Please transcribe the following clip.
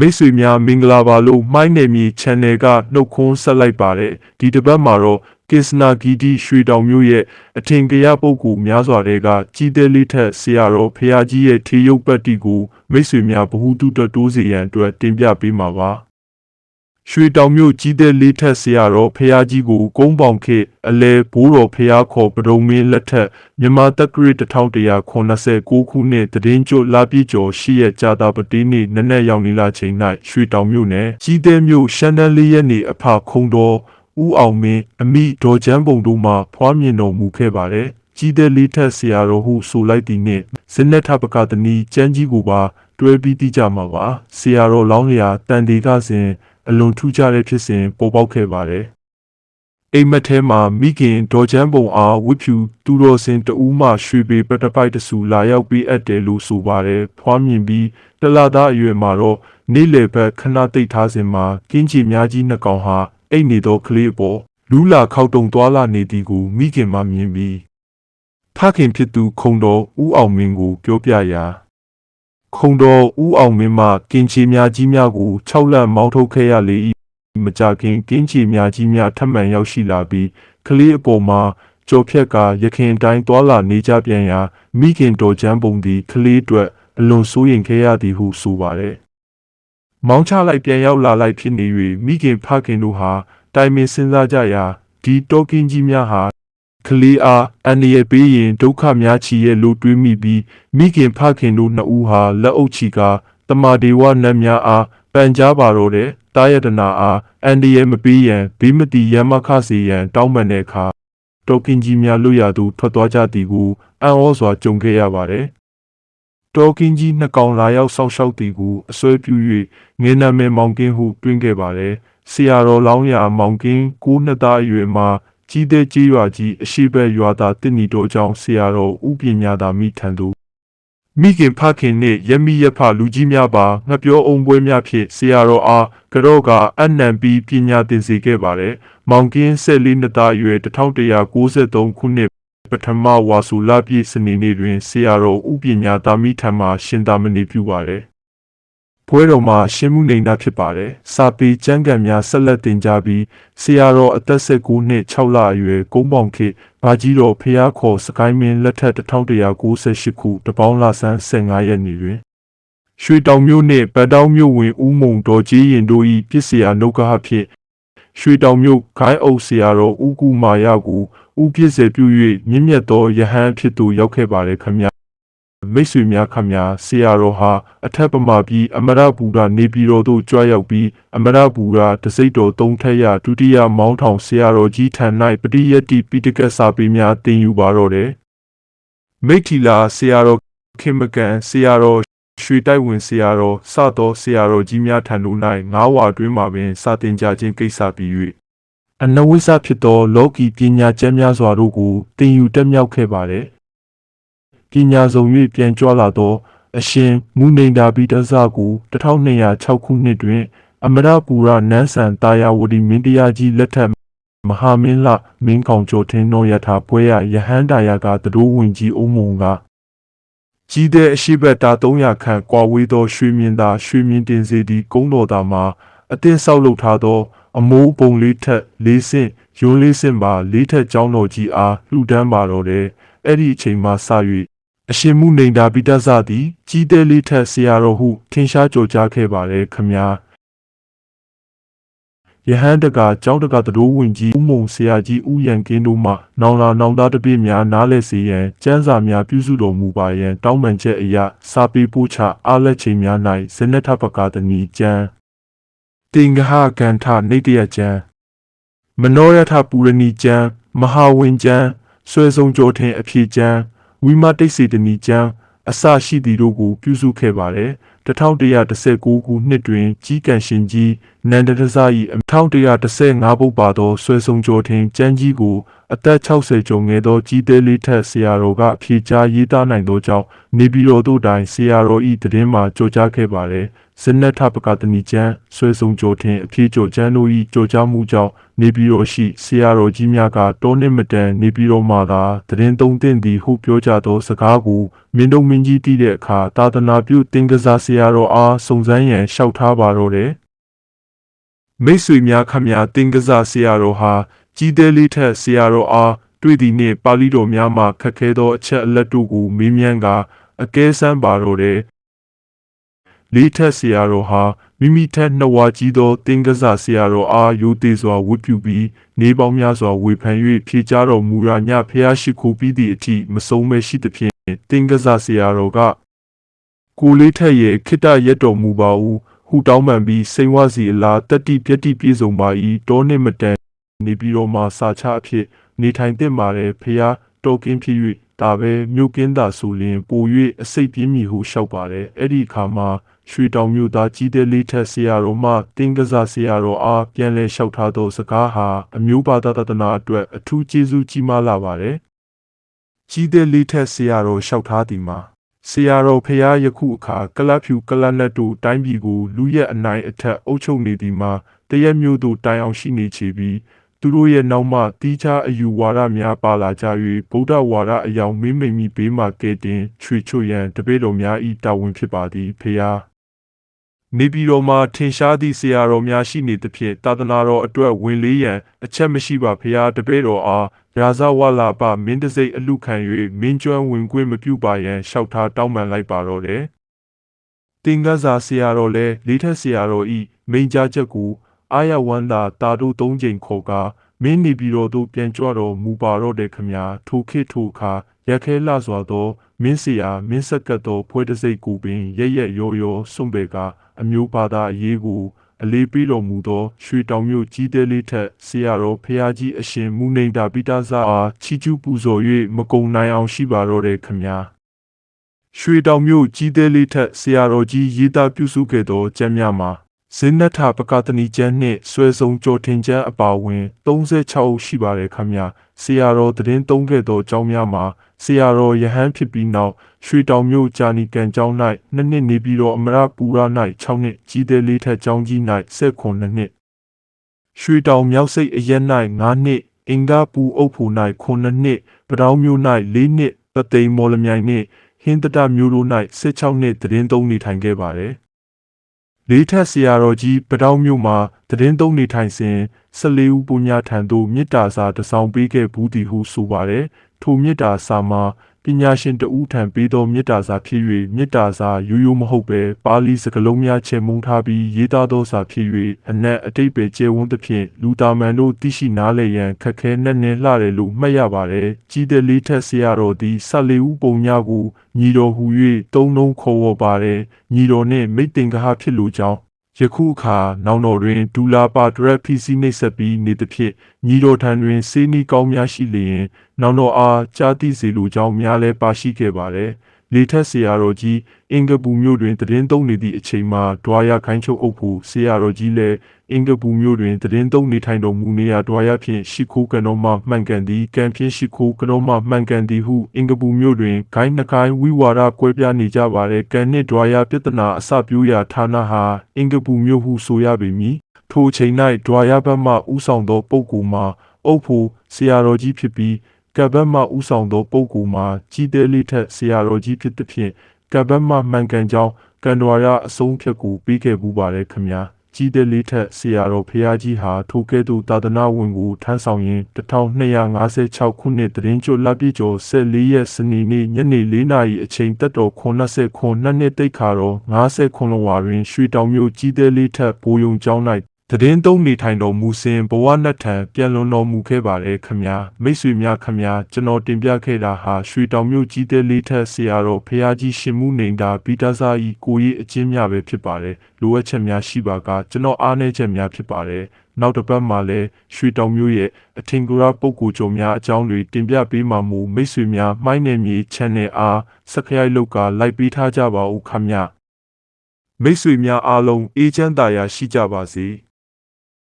မိတ်ဆွေများမင်္ဂလာပါလို့မှိုင်းနယ်မြေ channel ကနှုတ်ခွန်းဆက်လိုက်ပါတယ်ဒီတစ်ပတ်မှာတော့ကစ္စနာဂီတီရွှေတောင်မြို့ရဲ့အထင်ကရပုဂ္ဂိုလ်များစွာတွေကကြီးသေးလေးထက်ဆရာတော်ဖရာကြီးရဲ့ထေရုပ်ပတ်တီကိုမိတ်ဆွေများဗဟုသုတတိုးစေရန်အတွက်တင်ပြပေးမှာပါရွှေတောင်မြို့ကြီးသေးလေးထက်ဆရာတော်ဖရာကြီးကိုကုန်းပေါင်ခေအလဲဘိုးတော်ဖရာခေါ်ပဒုံမင်းလက်ထက်မြန်မာတက္ကရာ1189ခုနှစ်တည်င်းကျွလာပြည့်ကျော်ရှိရဲ့ကြာတာပတိနေ့နနက်ရောက်နေလာချိန်၌ရွှေတောင်မြို့နယ်ကြီးသေးမြို့ရှမ်းတန်းလေးရက်နေအဖခုံတော်ဦးအောင်မင်းအမိဒေါ်ချမ်းပုံတို့မှဖွားမြင်တော်မူခဲ့ပါတယ်ကြီးသေးလေးထက်ဆရာတော်ဟုဆိုလိုက်သည်နှင့်ဇနက်ထပကတနီကျမ်းကြီးကိုပါတွဲပြီးတိကြမှာပါဆရာတော်လောင်းလျာတန်ဒီကစဉ်အလွန်ထူးခြားတဲ့ဖြစ်စဉ်ပေါ်ပေါက်ခဲ့ပါတယ်အိမ်မက်ထဲမှာမိခင်ဒေါ်ချမ်းပုံအားဝိဖြူသူတော်စင်တဦးမှရွှေပေပတပိုက်တဆူလာရောက်ပြီးအပ်တယ်လို့ဆိုပါတယ်ဖွားမြင်ပြီးတလသားအရွယ်မှာတော့နေ့လယ်ဘက်ခဏတိတ်ထားစဉ်မှာကင်းချီများကြီးနှစ်ကောင်ဟာအိတ်နေသောကလေးအပေါ်လူးလာခောက်တုံသွားလာနေသည်ကိုမိခင်မှမြင်ပြီးဖခင်ဖြစ်သူခုံတော်ဦးအောင်မင်းကိုပြောပြရာခုံတော်ဦးအောင်မင်းမှကင်းချီများကြီးများကို6လက်မောင်းထုတ်ခဲ့ရလေ၏မကြခင်ကင်းချီများကြီးများထပ်မံရောက်ရှိလာပြီးကလေးအပေါ်မှာကြော်ဖြက်ကရခင်တိုင်းသွာလာနေကြပြန်ရာမိခင်တော်ချမ်းပုံသည်ကလေးအတွက်အလွန်စိုးရိမ်ခဲ့ရသည်ဟုဆိုပါတယ်မောင်းချလိုက်ပြန်ရောက်လာလိုက်ဖြစ်နေ၍မိခင်ဖခင်တို့ဟာတိုင်ပင်စဉ်းစားကြရာဒီတောကင်းကြီးများဟာကလေးအားအန္တရာယ်ပေးရင်ဒုက္ခများချီရဲ့လို့တွေးမိပြီးမိခင်ဖခင်တို့နှစ်ဦးဟာလက်အုပ်ချီကတမဒေဝနတ်များအားပန်ကြားပါတော့တဲ့တာယတနာအားအန္တရာယ်မပေးရန်ဘေးမတီရမခစေရန်တောင်းပန်တဲ့အခါတောကင်းကြီးများလွတ်ရသူထွက်သွားကြသည်ကိုအံ့ဩစွာကြုံခဲ့ရပါတယ်တောကင်းကြီးနှစ်ကောင်လာရောက်ဆောက်ရှောက်သည်ကိုအစွဲပြု၍ငင်းနာမဲမောင်ကင်းဟုတွင်ခဲ့ပါတယ်ဆရာတော်လောင်းရမောင်ကင်း9နှစ်သားအရွယ်မှာကြီးတဲ့ကြီးရွာကြီးအရှိဘက်ရွာသားတင့်နီတို့အကြောင်းဆရာတော်ဥပညာသာမိထံသို့မိခင်ဖခင်နှင့်ရမိရဖလူကြီးများပါငှက်ပြောအုံပွဲများဖြင့်ဆရာတော်အားကတော့ကအနံပြီးပညာသင်စေခဲ့ပါတယ်မောင်ကင်း14နှစ်သားအရွယ်1193ခုနှစ်ပထမဝါစုလပြည့်စနေနေ့တွင်ဆရာတော်ဥပညာသာမိထံမှရှင်သာမဏေပြုပါတယ်ပွဲတော်မှာရှင်းမှုနေတာဖြစ်ပါတယ်။စာပေကျမ်းဂန်များဆက်လက်တင်ကြားပြီးဆရာတော်အသက်19နှစ်6လအရွယ်ကုန်းပေါင်ခေဘာကြီးတော်ဖျားခေါ်စကိုင်းမင်းလက်ထက်1198ခုတပေါင်းလဆန်း15ရက်နေ့တွင်ရွှေတောင်မြို့နှင့်ဗတ်တောင်းမြို့ဝင်ဦးမုံတော်ကြီးရင်တို့၏ပြစ်စရာနှုတ်ကဟဖြင့်ရွှေတောင်မြို့ဂိုင်းအုပ်ဆရာတော်ဦးကူမာရကိုဦးပြစ်စေပြု၍မြင့်မြတ်သောယဟန်ဖြစ်သူရောက်ခဲ့ပါတယ်ခမညာမိတ်ဆွေများခမညာဆရာတော်ဟာအထက်ပမာပြီးအမရဘူရာနေပြည်တော်သို့ကြွရောက်ပြီးအမရဘူရာတစိတ်တော်3ထက်ရဒုတိယမောင်းထောင်ဆရာတော်ကြီးထံ၌ပရိယတ္တိပိဋကစာပေများသင်ယူပါတော့တယ်မိထီလာဆရာတော်ခင်မကန်ဆရာတော်ရွှေတိုက်ဝင်ဆရာတော်စသောဆရာတော်ကြီးများထံတို့၌9ဝါတွင်မှပင်စာသင်ကြားခြင်းကိစ္စပြီး၍အနဝိဇ္ဇဖြစ်သောလောကီပညာကျမ်းများစွာတို့ကိုသင်ယူတက်မြောက်ခဲ့ပါတယ်ပညာစုံ၍ပြန်ကြွလာသောအရှင်မူနိန္ဒာဘိဒဇကို1206ခုနှစ်တွင်အမရပူရနန်းဆန်တာယာဝတီမင်းတရားကြီးလက်ထက်မဟာမင်းလမင်းကောင်ကျော်ထင်းတော်ရထားပွဲရယဟန်တာယာကတတိုးဝင်ကြီးအုံမုံကကြီးတဲ့အရှိဘက်တာ300ခန့်ကွာဝေးသောရွှေမြင်သာရွှေမြင်တင်စေသည့်ကုန်းတော်သားမှာအသင်းဆောက်လုပ်ထားသောအမိုးပုံလေးထက်၄ဆင့်ရွန်းလေးဆင့်ပါ၄ထက်ကျောင်းတော်ကြီးအားလှူဒန်းပါတော့တယ်အဲ့ဒီအချိန်မှစ၍အရှင်မူနိန္ဒာဘိဒဇသည်ကြီးသေးလေးထက်ဆရာတော်ဟုထင်ရှားကြော်ကြားခဲ့ပါတယ်ခမညာယဟန်တကကျောင်းတကတတိုးဝင်ကြီးဦးမုံဆရာကြီးဦးရန်ကင်းတို့မှနောင်လာနောင်သားတပည့်များနားလဲစေရန်ကျမ်းစာများပြုစုတော်မူပါရန်တောင်းပန်ချက်အရစာပေပို့ချအားလက်ချိန်များ၌ဇနထပကတနီကျမ်းတင်္ဂဟကန္ထနေတယကျမ်းမနောယထပူရဏီကျမ်းမဟာဝင်ကျမ်းဆွေဆုံးကြောထင်အဖြေကျမ်းဝိမတိတ်စေတနီကျမ်းအစရှိသည်တို့ကိုပြုစုခဲ့ပါတယ်1119ခုနှစ်တွင်ကြီးကံရှင်ကြီး နန္ဒတဇာ၏1115ပုဒ်ပါသောဆွဲဆုံးကြောထင်ကျမ်းကြီးကိုအသက်60ကျော်ငယ်သောကြီးသေးလေးထက်ဆရာတော်ကအဖြေကြားရေးသားနိုင်သောကြောင့်နေပြည်တော်သို့တိုင်ဆရာတော်၏တည်င်းမှာကြော်ကြားခဲ့ပါသည်ဇနထပကတဏီကျမ်းဆွဲဆုံးကြောထင်အဖြေကြော်ကျမ်းတို့၏ကြော်ကြားမှုကြောင့်နေပြည်တော်ရှိဆရာတော်ကြီးများကတောနှင့်မတန်နေပြည်တော်မှာသာတည်င်းသုံးသင့်သည်ဟုပြောကြသောစကားကိုမင်းတို့မင်းကြီးတည်တဲ့အခါသာသနာပြုတင်ကစားဆရာတော်အားစုံစမ်းရန်လျှောက်ထားပါတော့တယ်မိတ်ဆွေများခမများတင်ကစားဆရာတော်ဟာကြီးသေးလေးထက်ဆရာတော်အားတွေ့သည်နှင့်ပါဠိတော်များမှခက်ခဲသောအချက်အလက်တို့ကိုမေးမြန်းကာအကဲဆန်းပါတော့တယ်လေးထက်ဆရာတော်ဟာမိမိထက်နှစ်ဝါကြီးသောတင်ကစားဆရာတော်အားရိုသေစွာဝတ်ပြုပြီးနေပေါင်းများစွာဝေဖန်၍ဖြေကြားတော်မူရာညဖျားရှိခိုးပြီးသည့်အထိမဆုံးမဲရှိသဖြင့်တင်ကစားဆရာတော်ကကိုလေးထက်ရဲ့ခိတ္တရက်တော်မူပါဦးဟူတောင်းပန်ပြီးစိန်ဝစီအလားတတိပြတိပြေဆုံးပါ၏တောနှင့်မတန်နေပြီးတော့မှစာချအဖြစ်နေထိုင်သင့်ပါတယ်ဖျားတော်ကင်းဖြစ်၍ဒါပဲမြို့ကင်းသာဆိုလျင်ပို၍အစိတ်ပြင်းမည်ဟုလျှောက်ပါတယ်အဲ့ဒီအခါမှာရွှေတောင်မြို့သားကြီးတဲ့လေးထက်ဆရာတော်မှတင်ကစားဆရာတော်အားပြန်လဲလျှောက်ထားသောစကားဟာအမျိုးဘာသာတနာအတွက်အထူးကျေးဇူးကြီးမားလာပါတယ်ကြီးတဲ့လေးထက်ဆရာတော်လျှောက်ထားသည်မှာဆရာတော်ဖျားယခုအခါကလပ်ဖြူကလပ်လက်တို့တိုင်းပြည်ကိုလူရက်အနိုင်အထက်အုပ်ချုပ်နေသည်မှာတရက်မျိုးတို့တိုင်အောင်ရှိနေချေပြီးသူတို့ရဲ့နောက်မှတီးခြားအယူဝါဒများပါလာကြ၍ဗုဒ္ဓဝါဒအယောင်မင်းမိန်မီဘေးမှကဲတင်ချွေချွတ်ရန်တပည့်တော်များ၏တာဝန်ဖြစ်ပါသည်ဖျားနေပြည်တော်မှာထင်ရှားသည့်ဆရာတော်များရှိနေသဖြင့်သာသနာတော်အတွက်ဝင်လေးရန်အချက်မရှိပါဖျားတပည့်တော်အားရာဇဝလာပမင်းတစိတ်အလူခံ၍မင်းကျွမ်းဝင်ခွင့်မပြုပါရန်လျှောက်ထားတောင်းပန်လိုက်ပါတော့တယ်။တင်ကစားဆရာတော်လည်းလေးထက်ဆရာတော်ဤမိန်ကြားချက်ကိုအာရဝန္တာတာတို့၃ချိန်ခေါ်ကာမင်းနေပြည်တော်သို့ပြန်ကြွတော်မူပါတော့တယ်ခမညာထိုခေတ်ထိုအခါရက်ခဲလှစွာသောမင်းဆရာမင်းဆက်ကတ်သောဖွဲတစိတ်ကိုပင်ရက်ရောစွန့်ပေကအမျိုးဘာသာအရေးကိုအလေးပေးတော်မူသောရွှေတောင်မြို့ကြီးသေးလေးထက်ဆရာတော်ဖျားကြီးအရှင်မူနေတာပိတာဇာအားချီးကျူးပူဇော်၍မကုံနိုင်အောင်ရှိပါတော့တယ်ခမညာရွှေတောင်မြို့ကြီးသေးလေးထက်ဆရာတော်ကြီးရေးသားပြုစုခဲ့သောကျမ်းများမှာဇင်းနထပကတဏီကျမ်းနှင့်ဆွဲဆုံးကြော်ထင်ကျမ်းအပါအဝင်36ရှိပါတယ်ခမညာဆရာတော်တည်င်းသုံးခဲ့သောအကြောင်းများမှာဆရာတော်ယဟန်ဖြစ်ပြီးနောက်ရွှေတောင်မြို့ဂျာနီကန်ကျောင်း၌2နှစ်နေပြီးတော့အမရပူရ၌6နှစ်ကြီးသေးလေးထက်ကျောင်းကြီး၌19နှစ်ရွှေတောင်မြောက်စိတ်အရက်၌9နှစ်အင်္ဂါပူအုပ်ဖို့၌9နှစ်ပတောင်းမြို့၌4နှစ်ပသိမ်မော်လမြိုင်နှင့်ဟင်းတတမြို့တို့၌16နှစ်တည်င်းသုံးနေထိုင်ခဲ့ပါတယ်လေးထက်ဆရာတော်ကြီးပတောင်းမြို့မှာတည်င်းသုံးနေထိုင်စဉ်14ဦးပုညထံသို့မေတ္တာစာတစောင်ပေးခဲ့ဘူးသည်ဟုဆိုပါတယ်ထိုမေတ္တာစာမှာပညာရှင်တဦးထံပေးသောမေတ္တာစာဖြစ်၍မေတ္တာစာရိုးရိုးမဟုတ်ပဲပါဠိစကားလုံးများချဲ့မုန်းထားပြီးရေးသားသောစာဖြစ်၍အနက်အတိတ်ပဲကျဲဝန်းသဖြင့်လူသားမန်တို့သိရှိနားလည်ရန်ခက်ခဲနှက်နှင်းလှတယ်လို့မှတ်ရပါတယ်ကြီးတဲ့လေးထက်ဆရာတော်သည်14ဦးပုံများကိုညီတော်ဟူ၍သုံးလုံးခေါ်ဝေါ်ပါတယ်ညီတော်နှင့်မိတ်တင်ကဟဖြစ်လိုကြောင်းယခုအခါနောင်တော်တွင်ဒူလာပါဒရက်ဖီစီနှိပ်စက်ပြီးနေသဖြင့်ညီတော်ထံတွင်စေးနီကောင်းများရှိလျင်နောင်တော်အားကြားသိစေလိုကြောင်းများလည်းပါရှိခဲ့ပါတယ်။လေထက်ဆရာတော်ကြီးအင်္ဂပူမြို့တွင်တည်င်းသုံးနေသည့်အချိန်မှာဒွာရခိုင်းချုပ်အုပ်ဖို့ဆရာတော်ကြီးလည်းအင်္ဂပူမြို့တွင်တည်င်းသုံးနေထိုင်တော်မူနေရာဒွာရဖြင့်ရှိခိုးကံတော်မှမှန်ကန်သည်ကံဖြင့်ရှိခိုးကံတော်မှမှန်ကန်သည်ဟုအင်္ဂပူမြို့တွင်ဂိုင်းနှကိုင်းဝိဝါဒကွဲပြားနေကြပါတဲ့ကံနှင့်ဒွာရပြဿနာအစပြုရာဌာနဟာအင်္ဂပူမြို့ဟုဆိုရပေမည်ထိုအချိန်၌ဒွာရဘက်မှဥဆောင်သောပုဂ္ဂိုလ်မှာအုပ်ဖို့ဆရာတော်ကြီးဖြစ်ပြီးကပ်ဘက်မှဥဆောင်သောပုဂ္ဂိုလ်မှာကြီးသေးလေးထက်ဆရာတော်ကြီးဖြစ်သဖြင့်ကပ်ဘက်မှမှန်ကန်ကြောင်းကံတော်ရအဆုံးဖြတ်ကိုပြီးခဲ့မှုပါတယ်ခမညာကြီးသေးလေးထက်ဆရာတော်ဖျားကြီးဟာထိုကဲ့သို့သာသနာဝင်ကိုထမ်းဆောင်ရင်း1256ခုနှစ်တရင်ကျွတ်လပြည့်ကျော်14ရက်စနေနေ့ညနေ4နာရီအချိန်တက်တော်89နှစ်တိတ်ခါတော်59ဝါတွင်ရွှေတောင်မြို့ကြီးသေးလေးထက်ဘိုးယုံကျောင်း၌တည်င်းသုံးနေထိုင်တော်မူစဉ်ဘဝနှက်ထံပြန်လွန်တော်မူခဲ့ပါတယ်ခမညာမိတ်ဆွေများခမညာကျွန်တော်တင်ပြခဲ့တာဟာရွှေတောင်မြို့ကြီးသေးလေးထက်ဆရာတော်ဖျားကြီးရှင်မှုနေတာဗီတာစာဤကိုရေးအချင်းများပဲဖြစ်ပါတယ်လိုအပ်ချက်များရှိပါကကျွန်တော်အားနည်းချက်များဖြစ်ပါတယ်နောက်တစ်ပတ်မှာလည်းရွှေတောင်မြို့ရဲ့အထင်ကရပုဂ္ဂိုလ်ကျော်များအကြောင်းတွေတင်ပြပေးမှာမို့မိတ်ဆွေများမှိုင်းနယ်မြေ channel အား subscribe လုပ်ကာလိုက်ပေးထားကြပါဦးခမညာမိတ်ဆွေများအားလုံးအေးချမ်းသာယာရှိကြပါစေ